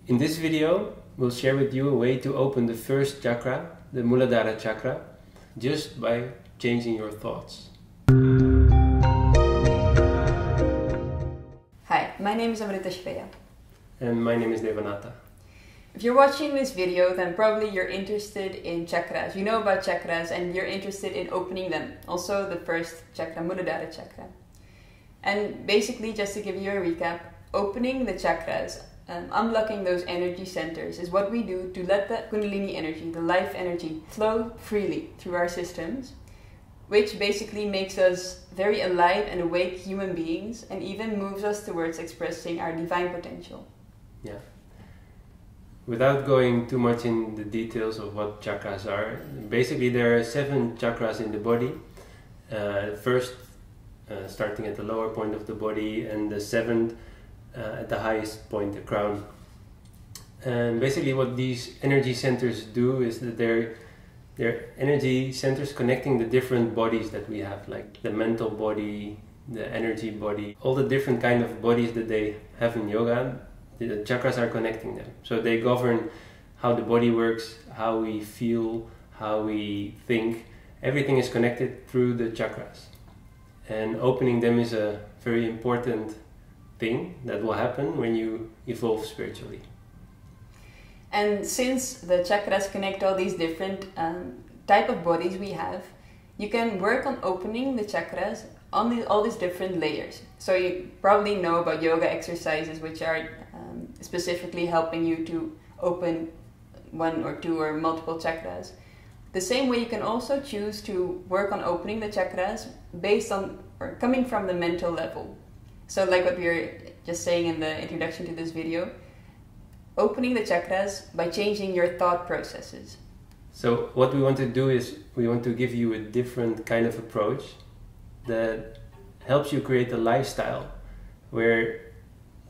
In this video, we'll share with you a way to open the first chakra, the Muladhara chakra, just by changing your thoughts. Hi, my name is Amritashraya. And my name is Devanatha. If you're watching this video, then probably you're interested in chakras. You know about chakras and you're interested in opening them. Also the first chakra, Muladhara chakra. And basically, just to give you a recap, opening the chakras, unblocking those energy centers is what we do to let the Kundalini energy, the life energy, flow freely through our systems, which basically makes us very alive and awake human beings and even moves us towards expressing our divine potential. Yeah. Without going too much in the details of what chakras are, basically there are 7 chakras in the body. First, starting at the lower point of the body, and the 7th at the highest point, the crown. And basically what these energy centers do is that they're energy centers connecting the different bodies that we have, like the mental body, the energy body, all the different kind of bodies that they have in yoga. The chakras are connecting them. So they govern how the body works, how we feel, how we think. Everything is connected through the chakras. And opening them is a very important thing that will happen when you evolve spiritually. And since the chakras connect all these different type of bodies we have, you can work on opening the chakras on all these different layers. So you probably know about yoga exercises which are specifically helping you to open 1 or 2 or multiple chakras. The same way you can also choose to work on opening the chakras based on or coming from the mental level. So like what we were just saying in the introduction to this video, opening the chakras by changing your thought processes. So what we want to do is we want to give you a different kind of approach that helps you create a lifestyle where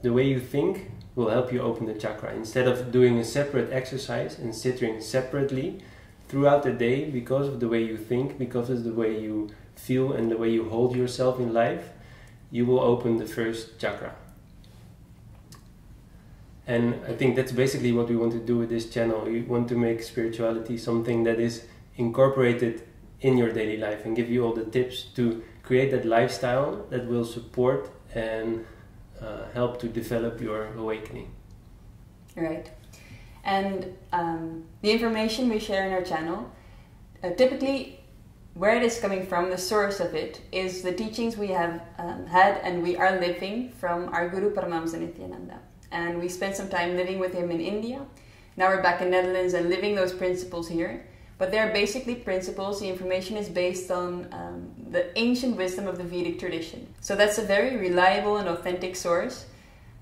the way you think will help you open the chakra. Instead of doing a separate exercise and sitting separately throughout the day because of the way you think, because of the way you feel and the way you hold yourself in life, you will open the first chakra. And I think that's basically what we want to do with this channel. We want to make spirituality something that is incorporated in your daily life and give you all the tips to create that lifestyle that will support and help to develop your awakening. Right. And the information we share in our channel, typically where it is coming from, the source of it, is the teachings we have had and we are living from our Guru Paramahamsa Nityananda. And we spent some time living with him in India. Now we're back in Netherlands and living those principles here. But they're basically principles. The information is based on the ancient wisdom of the Vedic tradition. So that's a very reliable and authentic source.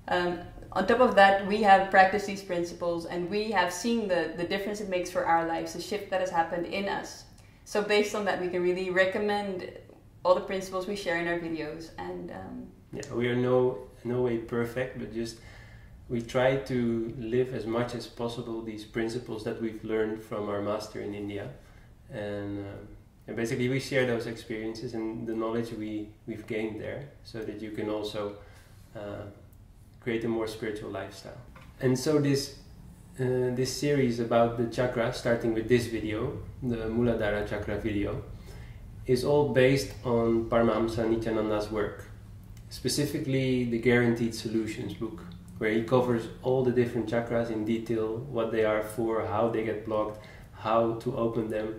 On top of that, we have practiced these principles and we have seen the difference it makes for our lives, the shift that has happened in us. So based on that, we can really recommend all the principles we share in our videos. And yeah, we are no way perfect, but just we try to live as much as possible these principles that we've learned from our master in India. And basically we share those experiences and the knowledge we've gained there so that you can also create a more spiritual lifestyle. And so this series about the chakra, starting with this video, the Muladhara chakra video, is all based on Paramahamsa Nityananda's work, specifically the Guaranteed Solutions book, where he covers all the different chakras in detail, what they are for, how they get blocked, how to open them.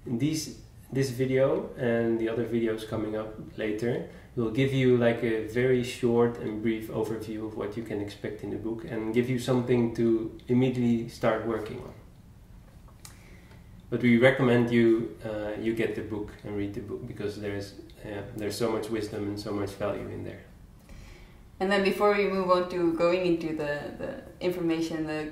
This video and the other videos coming up later will give you like a very short and brief overview of what you can expect in the book and give you something to immediately start working on. But we recommend you get the book and read the book because there's so much wisdom and so much value in there. And then before we move on to going into the information, the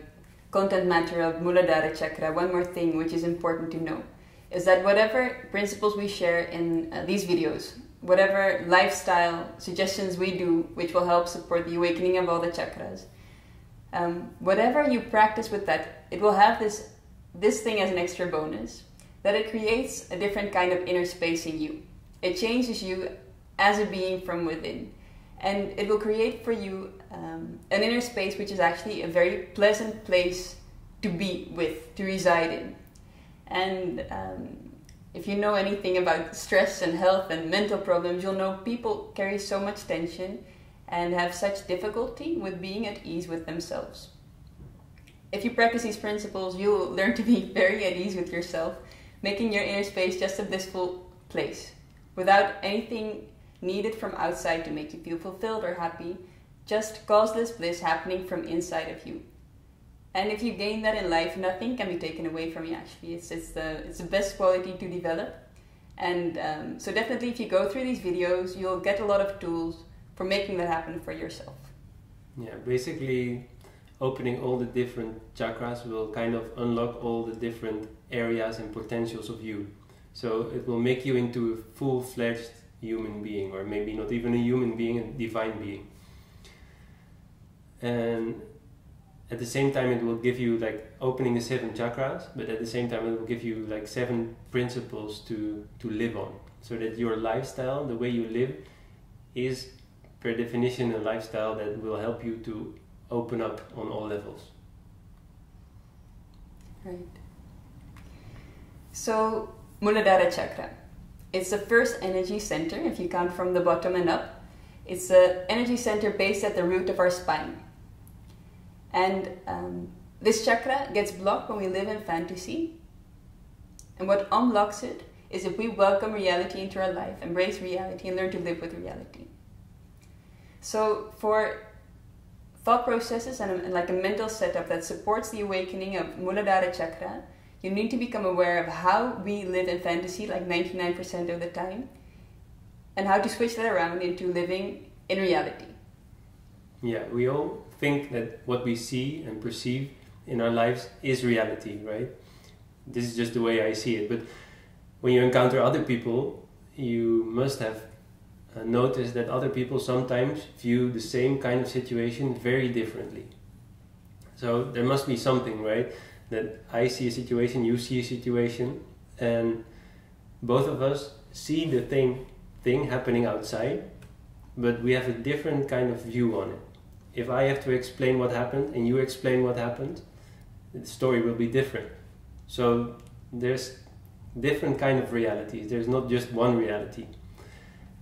content matter of Muladhara chakra, one more thing which is important to know is that whatever principles we share in these videos, whatever lifestyle suggestions we do which will help support the awakening of all the chakras, whatever you practice with that, it will have this thing as an extra bonus, that it creates a different kind of inner space in you. It changes you as a being from within. And it will create for you an inner space which is actually a very pleasant place to be with, to reside in. And if you know anything about stress and health and mental problems, you'll know people carry so much tension and have such difficulty with being at ease with themselves. If you practice these principles, you'll learn to be very at ease with yourself, making your inner space just a blissful place, without anything needed from outside to make you feel fulfilled or happy, just causeless bliss happening from inside of you. And if you gain that in life, nothing can be taken away from you actually. It's the best quality to develop. And so definitely if you go through these videos, you'll get a lot of tools for making that happen for yourself. Yeah, basically opening all the different chakras will kind of unlock all the different areas and potentials of you. So it will make you into a full-fledged human being, or maybe not even a human being, a divine being. And at the same time it will give you like opening the 7 chakras, but at the same time it will give you like 7 principles to live on, so that your lifestyle, the way you live, is per definition a lifestyle that will help you to open up on all levels. Right. So Muladhara chakra. It's the first energy center, if you count from the bottom and up. It's an energy center based at the root of our spine. And this chakra gets blocked when we live in fantasy. And what unlocks it is if we welcome reality into our life, embrace reality, and learn to live with reality. So for thought processes and like a mental setup that supports the awakening of Muladhara chakra, you need to become aware of how we live in fantasy like 99% of the time, and how to switch that around into living in reality. Yeah, we all think that what we see and perceive in our lives is reality, right? This is just the way I see it. But when you encounter other people, you must have noticed that other people sometimes view the same kind of situation very differently. So there must be something, right? That I see a situation, you see a situation, and both of us see the thing happening outside, but we have a different kind of view on it. If I have to explain what happened and you explain what happened, the story will be different. So there's different kind of realities. There's not just one reality.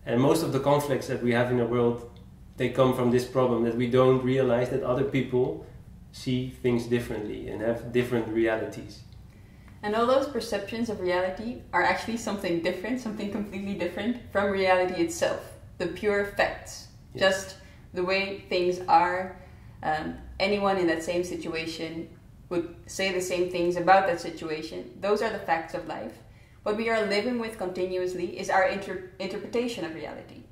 And most of the conflicts that we have in the world, they come from this problem that we don't realize that other people see things differently and have different realities. And all those perceptions of reality are actually something different, something completely different from reality itself. The pure facts, yes. Just the way things are. Anyone in that same situation would say the same things about that situation. Those are the facts of life. What we are living with continuously is our interpretation of reality,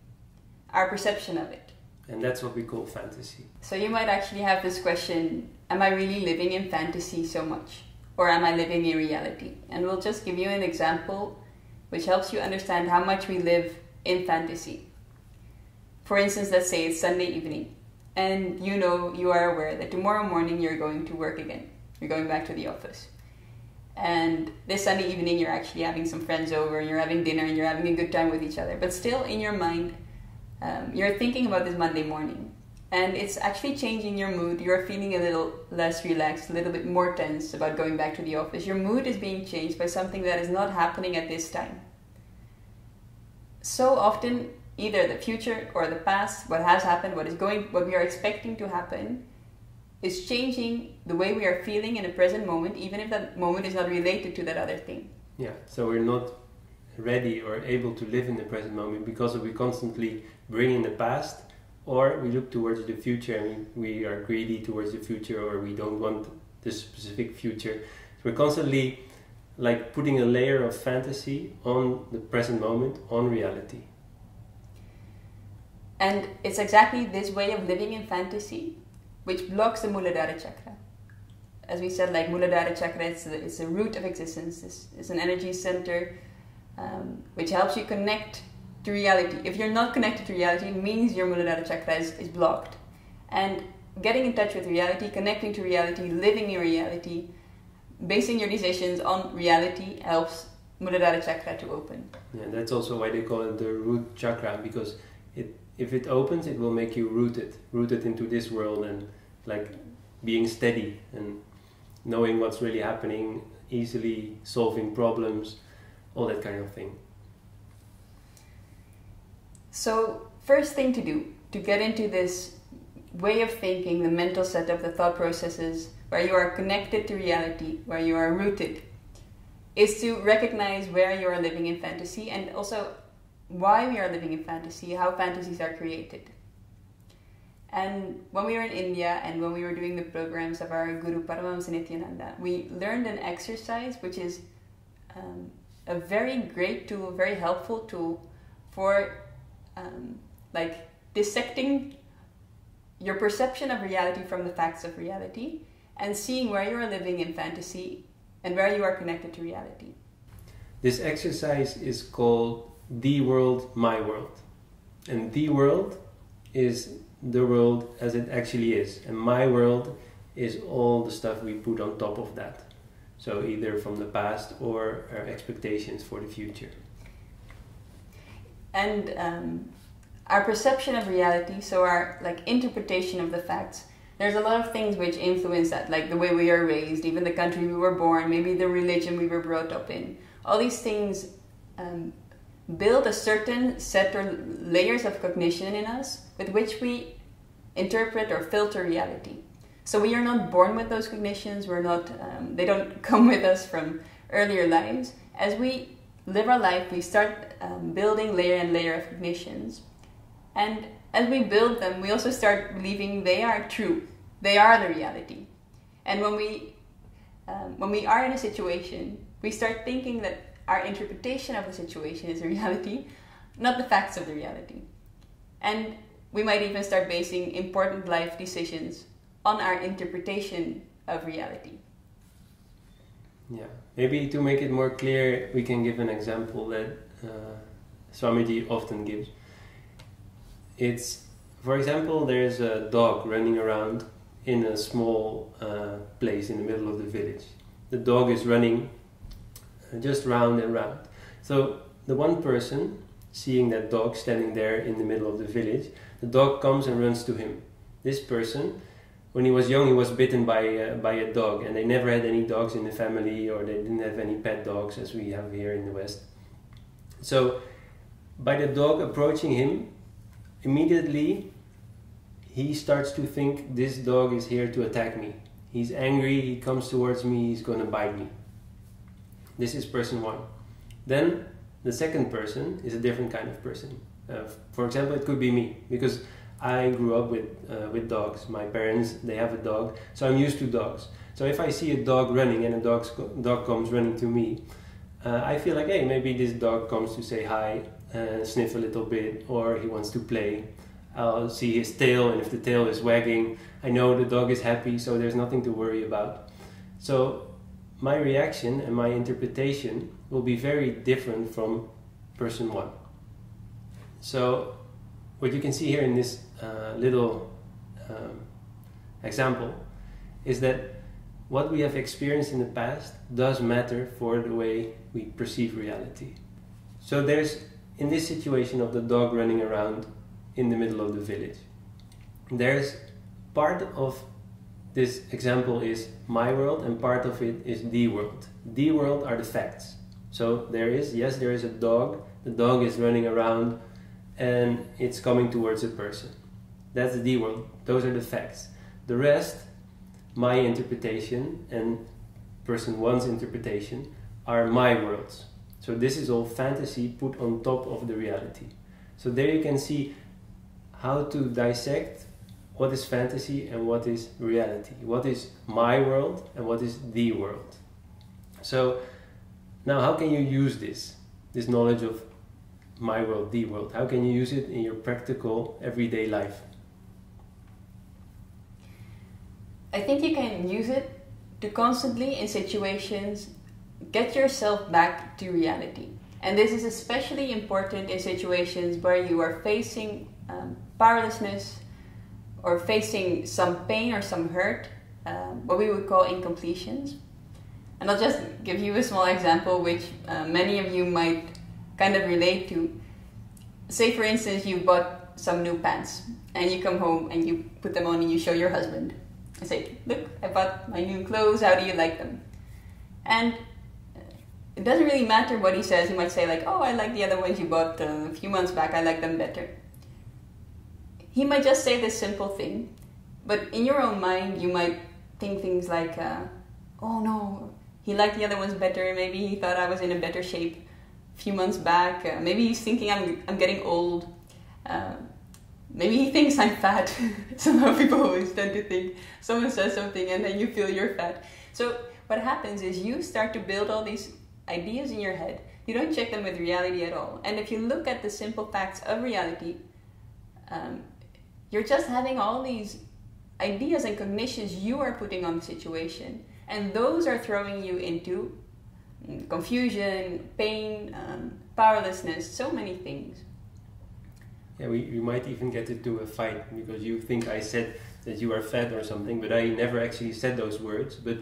our perception of it. And that's what we call fantasy. So you might actually have this question, am I really living in fantasy so much? Or am I living in reality? And we'll just give you an example which helps you understand how much we live in fantasy. For instance, let's say it's Sunday evening, and you are aware that tomorrow morning you're going to work again. You're going back to the office. And this Sunday evening you're actually having some friends over, and you're having dinner, and you're having a good time with each other. But still in your mind, you're thinking about this Monday morning, and it's actually changing your mood. You're feeling a little less relaxed, a little bit more tense about going back to the office. Your mood is being changed by something that is not happening at this time. So often, either the future or the past, what has happened, what we are expecting to happen, is changing the way we are feeling in the present moment, even if that moment is not related to that other thing. Yeah, so we're not ready or able to live in the present moment because we constantly bring in the past, or we look towards the future and we are greedy towards the future, or we don't want this specific future. So we're constantly like putting a layer of fantasy on the present moment, on reality. And it's exactly this way of living in fantasy which blocks the Muladhara chakra. As we said, like Muladhara chakra, it's the root of existence. It's an energy center which helps you connect to reality. If you're not connected to reality, it means your Muladhara chakra is blocked. And getting in touch with reality, connecting to reality, living in reality, basing your decisions on reality helps Muladhara chakra to open. Yeah, that's also why they call it the root chakra, because if it opens, it will make you rooted into this world, and like being steady and knowing what's really happening, easily solving problems, all that kind of thing. So first thing to do to get into this way of thinking, the mental setup, the thought processes, where you are connected to reality, where you are rooted, is to recognize where you are living in fantasy, and also why we are living in fantasy, how fantasies are created. And when we were in India and when we were doing the programs of our Guru Paramahamsa Nityananda, we learned an exercise which is a very great tool, very helpful tool for like dissecting your perception of reality from the facts of reality and seeing where you are living in fantasy and where you are connected to reality. This exercise is called the world, my world. And the world is the world as it actually is. And my world is all the stuff we put on top of that. So either from the past or our expectations for the future. And our perception of reality, so our like interpretation of the facts, there's a lot of things which influence that, like the way we are raised, even the country we were born, maybe the religion we were brought up in. All these things build a certain set or layers of cognition in us with which we interpret or filter reality. So we are not born with those cognitions, we're not, they don't come with us from earlier lives. As we live our life, we start building layer and layer of cognitions. And as we build them, we also start believing they are true. They are the reality. And when we are in a situation, we start thinking that our interpretation of the situation is the reality, not the facts of the reality. And we might even start basing important life decisions on our interpretation of reality. Yeah, maybe to make it more clear, we can give an example that Swamiji often gives. It's, for example, there's a dog running around in a small place in the middle of the village. The dog is running just round and round. So the one person, seeing that dog standing there in the middle of the village, the dog comes and runs to him. This person, when he was young, he was bitten by a dog, and they never had any dogs in the family, or they didn't have any pet dogs as we have here in the West. So by the dog approaching him, immediately he starts to think, this dog is here to attack me. He's angry, he comes towards me, he's going to bite me. This is person one. Then the second person is a different kind of person. For example, it could be me, because I grew up with dogs. My parents, they have a dog, so I'm used to dogs. So if I see a dog running and a dog comes running to me, I feel like, hey, maybe this dog comes to say hi, sniff a little bit, or he wants to play. I'll see his tail, and if the tail is wagging, I know the dog is happy, so there's nothing to worry about. So my reaction and my interpretation will be very different from person one. So what you can see here in this little example is that what we have experienced in the past does matter for the way we perceive reality. So there's, in this situation of the dog running around in the middle of the village, there's part of this example is my world, and part of it is the world. The world are the facts. So there is a dog, the dog is running around and it's coming towards a person. That's the world, those are the facts. The rest, my interpretation and person one's interpretation, are my worlds. So this is all fantasy put on top of the reality. So there you can see how to dissect what is fantasy and what is reality. What is my world and what is the world. So now how can you use this knowledge of my world, the world? How can you use it in your practical everyday life? I think you can use it to constantly, in situations, get yourself back to reality. And this is especially important in situations where you are facing powerlessness, or facing some pain or some hurt, what we would call incompletions. And I'll just give you a small example which many of you might kind of relate to. Say for instance you bought some new pants and you come home and you put them on and you show your husband and say, look, I bought my new clothes, how do you like them? And it doesn't really matter what he says. He might say like, oh, I like the other ones you bought a few months back, I like them better. He might just say this simple thing, but in your own mind you might think things like, oh no, he liked the other ones better, maybe he thought I was in a better shape a few months back, maybe he's thinking I'm getting old, maybe he thinks I'm fat. Somehow people always tend to think someone says something and then you feel you're fat. So what happens is you start to build all these ideas in your head. You don't check them with reality at all. And if you look at the simple facts of reality, you're just having all these ideas and cognitions you are putting on the situation. And those are throwing you into confusion, pain, powerlessness, so many things. Yeah, we might even get into a fight because you think I said that you are fat or something, but I never actually said those words. But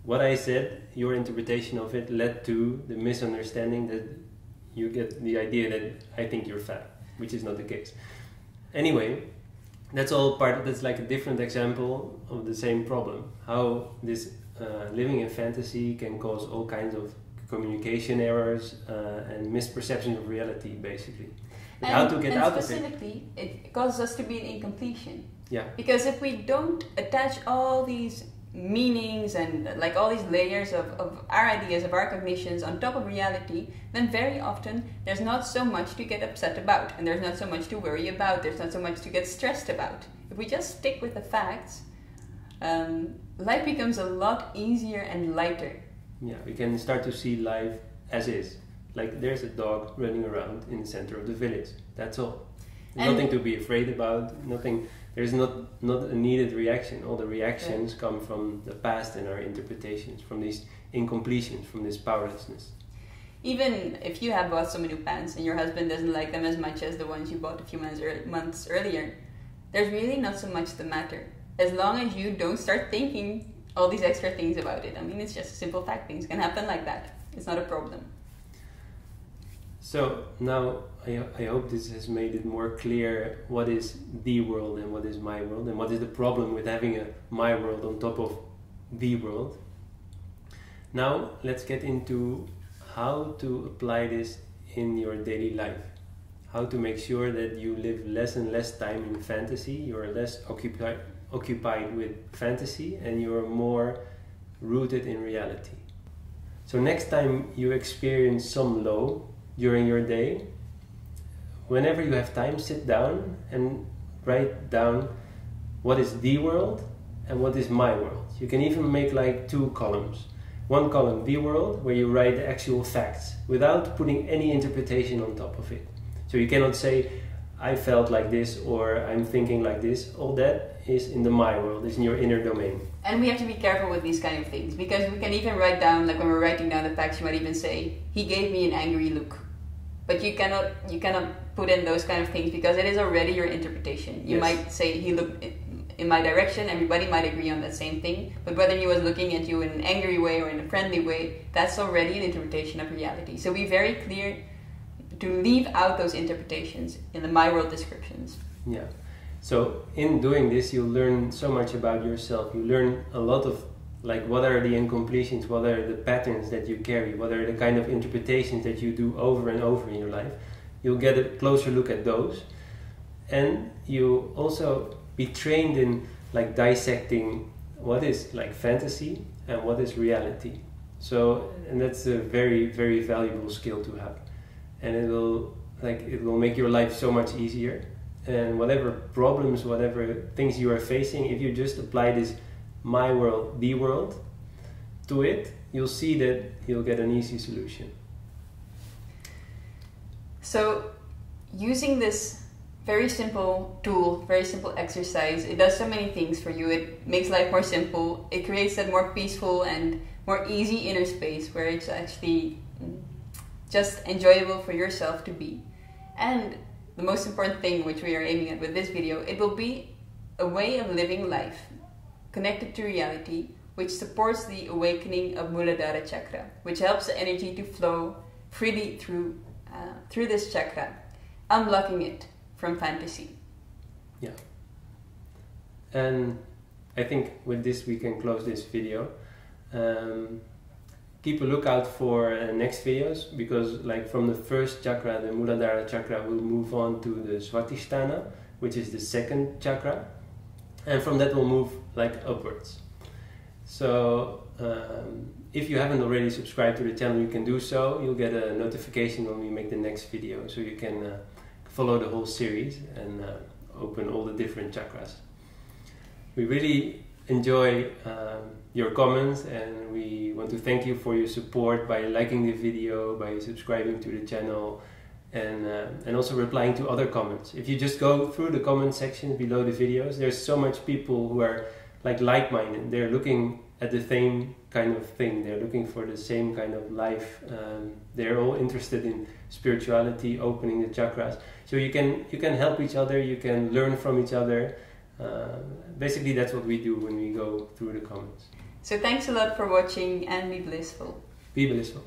what I said, your interpretation of it, led to the misunderstanding that you get the idea that I think you're fat, which is not the case. Anyway, that's all that's like a different example of the same problem. How this living in fantasy can cause all kinds of communication errors and misperceptions of reality, basically. But how to get out of it? Specifically, it causes us to be in incompletion. Yeah. Because if we don't attach all these meanings and like all these layers of our ideas, of our cognitions on top of reality, then very often there's not so much to get upset about and there's not so much to worry about, there's not so much to get stressed about. If we just stick with the facts, life becomes a lot easier and lighter. Yeah, we can start to see life as is. Like there's a dog running around in the center of the village. That's all. Nothing to be afraid about, nothing. There's not a needed reaction. All the reactions come from the past and our interpretations, from these incompletions, from this powerlessness. Even if you have bought some new pants and your husband doesn't like them as much as the ones you bought a few months earlier, there's really not so much the matter. As long as you don't start thinking all these extra things about it. I mean, it's just a simple fact. Things can happen like that. It's not a problem. So now I hope this has made it more clear what is the world and what is my world and what is the problem with having a my world on top of the world. Now let's get into how to apply this in your daily life. How to make sure that you live less and less time in fantasy, you're less occupied with fantasy and you're more rooted in reality. So next time you experience some low during your day, whenever you have time, sit down and write down what is the world and what is my world. You can even make like 2 columns. One column, the world, where you write the actual facts without putting any interpretation on top of it. So you cannot say, I felt like this or I'm thinking like this. All that is in the my world, is in your inner domain. And we have to be careful with these kind of things because we can even write down, like when we're writing down the facts, you might even say, he gave me an angry look. But you cannot put in those kind of things because it is already your interpretation. You might say he looked in my direction, everybody might agree on that same thing, but whether he was looking at you in an angry way or in a friendly way, that's already an interpretation of reality. So be very clear to leave out those interpretations in the my world descriptions. Yeah. So in doing this, you learn so much about yourself. You learn a lot of like what are the incompletions, what are the patterns that you carry, what are the kind of interpretations that you do over and over in your life. You'll get a closer look at those. And you also be trained in like dissecting what is like fantasy and what is reality. So, and that's a very, very valuable skill to have. And it will make your life so much easier. And whatever problems, whatever things you are facing, if you just apply this my world, the world to it, you'll see that you'll get an easy solution. So using this very simple tool, very simple exercise, it does so many things for you. It makes life more simple. It creates that more peaceful and more easy inner space where it's actually just enjoyable for yourself to be. And the most important thing which we are aiming at with this video, it will be a way of living life connected to reality, which supports the awakening of Muladhara chakra, which helps the energy to flow freely through this chakra, unblocking it from fantasy. Yeah. And I think with this we can close this video. Keep a lookout for next videos, because like from the first chakra, the Muladhara chakra, we'll move on to the Svatisthana, which is the second chakra, and from that we'll move like upwards. So if you haven't already subscribed to the channel, you can do so. You'll get a notification when we make the next video, so you can follow the whole series and open all the different chakras. We really enjoy your comments, and we want to thank you for your support by liking the video, by subscribing to the channel, and also replying to other comments. If you just go through the comment section below the videos, there's so much people who are like-minded. They're looking at the same kind of thing. They're looking for the same kind of life. They're all interested in spirituality, opening the chakras. So you can help each other. You can learn from each other. Basically, that's what we do when we go through the comments. So thanks a lot for watching, and be blissful. Be blissful.